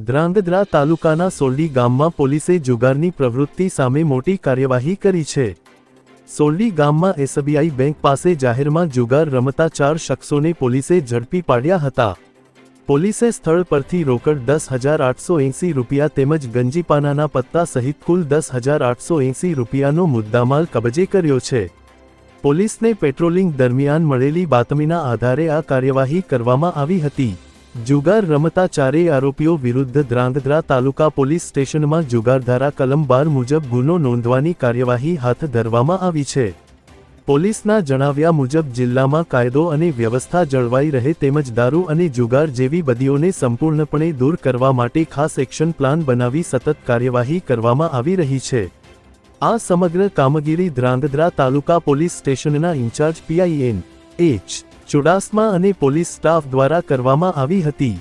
ધ્રાંગધ્રા તાલુકાના સોરડી ગામમાં પોલીસે જુગારની પ્રવૃત્તિ સામે મોટી કાર્યવાહી કરી છે। સોરડી ગામમાં એસબીઆઈ બેંક પાસે જાહેરમાં જુગાર રમતા 4 શખ્સોને પોલીસે ઝડપી પાડ્યા હતા। પોલીસે સ્થળ પરથી રોકડ 10,880 રૂપિયા તેમજ ગંજીપાનાના પત્તા સહિત કુલ 10,880 રૂપિયાનો મુદ્દામાલ કબજે કર્યો છે। પોલીસને પેટ્રોલિંગ દરમિયાન મળેલી બાતમીના આધારે આ કાર્યવાહી કરવામાં આવી હતી। જુગાર રમતા 4 આરોપીઓ વિરુદ્ધ ધ્રાંગધ્રા તાલુકા પોલીસ સ્ટેશનમાં જુગારધારા કલમ 12 મુજબ ગુનો નોંધવાની કાર્યવાહી હાથ ધરવામાં આવી છે। પોલીસના જણાવ્યા મુજબ જિલ્લામાં કાયદો અને વ્યવસ્થા જળવાઈ રહે તેમજ દારૂ અને જુગાર જેવી બદીઓને સંપૂર્ણપણે દૂર કરવા માટે ખાસ એક્શન પ્લાન બનાવી સતત કાર્યવાહી કરવામાં આવી રહી છે। આ સમગ્ર કામગીરી ધ્રાંગધ્રા તાલુકા પોલીસ સ્ટેશનના ઇન્ચાર્જ પીઆઈ એન.એચ. ચુડાસમા અને પોલીસ સ્ટાફ દ્વારા કરવામાં આવી હતી।